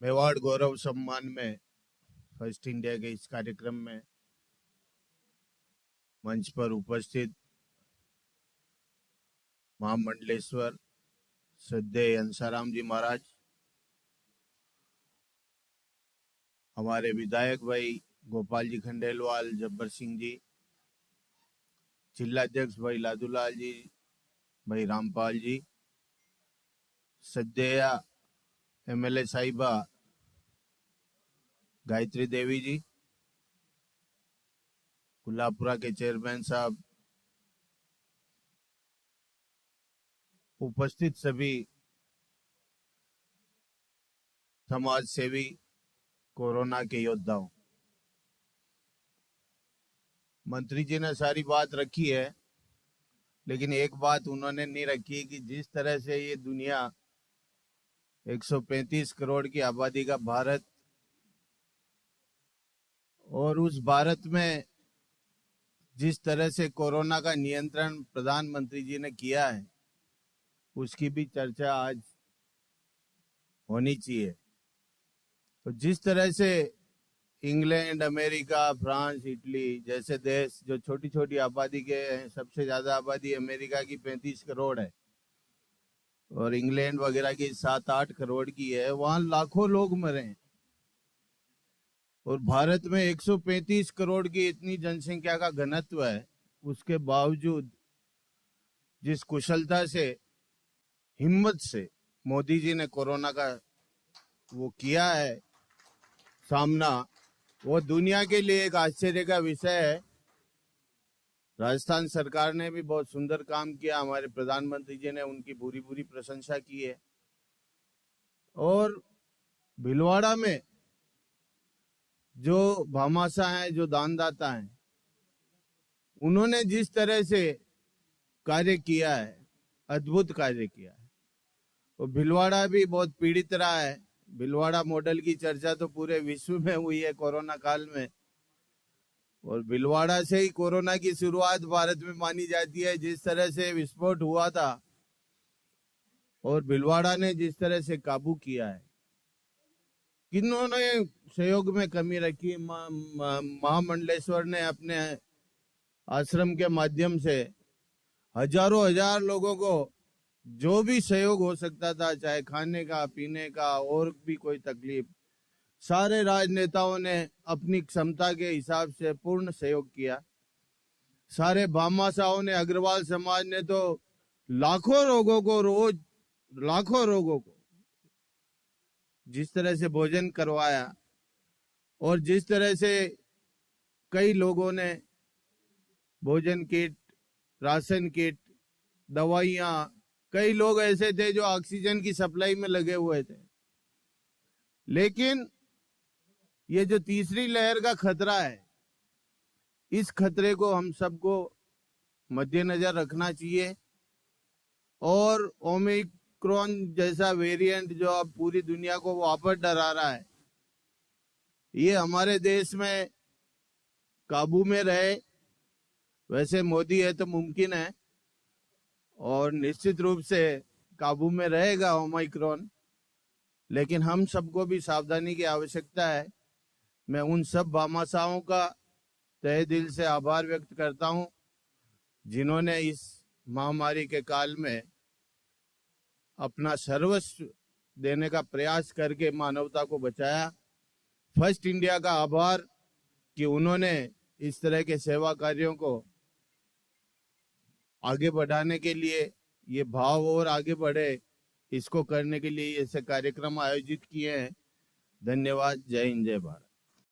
मेवाड़ गौरव सम्मान में first India के इस कार्यक्रम में मंच पर उपस्थित महामंडलेश्वर श्रद्धेय अंसाराम जी महाराज, हमारे विधायक भाई गोपाल जी खंडेलवाल, जब्बर सिंह जी, जिलाध्यक्ष भाई लादूलाल जी, भाई रामपाल जी, श्रद्धेय एमएलए साहिबा गायत्री देवी जी, गुलाबपुरा के चेयरमैन साहब, उपस्थित सभी समाज सेवी, कोरोना के योद्धाओं। मंत्री जी ने सारी बात रखी है, लेकिन एक बात उन्होंने नहीं रखी कि जिस तरह से ये दुनिया 135 करोड़ की आबादी का भारत, और उस भारत में जिस तरह से कोरोना का नियंत्रण प्रधानमंत्री जी ने किया है, उसकी भी चर्चा आज होनी चाहिए। तो जिस तरह से इंग्लैंड, अमेरिका, फ्रांस, इटली जैसे देश जो छोटी छोटी आबादी के हैं, सबसे ज्यादा आबादी अमेरिका की 35 करोड़ है और इंग्लैंड वगैरह की 7-8 करोड़ की है, वहां लाखों लोग मरे हैं। और भारत में 135 करोड़ की इतनी जनसंख्या का घनत्व है, उसके बावजूद जिस कुशलता से, हिम्मत से मोदी जी ने कोरोना का वो किया है सामना, वो दुनिया के लिए एक आश्चर्य का विषय है। राजस्थान सरकार ने भी बहुत सुंदर काम किया, हमारे प्रधानमंत्री जी ने उनकी पूरी पूरी प्रशंसा की है। और भीलवाड़ा में जो भामाशाह हैं, जो दानदाता हैं, उन्होंने जिस तरह से कार्य किया है, अद्भुत कार्य किया है। और भीलवाड़ा भी बहुत पीड़ित रहा है। भीलवाड़ा मॉडल की चर्चा तो पूरे विश्व में हुई है कोरोना काल में, और भीलवाड़ा से ही कोरोना की शुरुआत भारत में मानी जाती है। जिस तरह से विस्फोट हुआ था और भीलवाड़ा ने जिस तरह से काबू किया है, किन्होंने सहयोग में कमी रखी? महामंडलेश्वर ने अपने आश्रम के माध्यम से हजारों हजार लोगों को जो भी सहयोग हो सकता था, चाहे खाने का, पीने का, और भी कोई तकलीफ, सारे राजनेताओं ने अपनी क्षमता के हिसाब से पूर्ण सहयोग किया। सारे भामाशाहों ने, अग्रवाल समाज ने तो लाखों लोगों को, रोज लाखों लोगों को जिस तरह से भोजन करवाया, और जिस तरह से कई लोगों ने भोजन किट, राशन किट, दवाइयां, कई लोग ऐसे थे जो ऑक्सीजन की सप्लाई में लगे हुए थे। लेकिन ये जो तीसरी लहर का खतरा है, इस खतरे को हम सबको मद्देनजर रखना चाहिए। और ओमिक्रॉन जैसा वेरिएंट जो अब पूरी दुनिया को वापस डरा रहा है, ये हमारे देश में काबू में रहे। वैसे मोदी है तो मुमकिन है, और निश्चित रूप से काबू में रहेगा ओमिक्रॉन, लेकिन हम सबको भी सावधानी की आवश्यकता है। मैं उन सब भामाशाहों का तहे दिल से आभार व्यक्त करता हूं जिन्होंने इस महामारी के काल में अपना सर्वस्व देने का प्रयास करके मानवता को बचाया। फर्स्ट इंडिया का आभार कि उन्होंने इस तरह के सेवा कार्यों को आगे बढ़ाने के लिए, ये भाव और आगे बढ़े, इसको करने के लिए ऐसे कार्यक्रम आयोजित किए हैं। धन्यवाद। जय हिंद, जय भारत।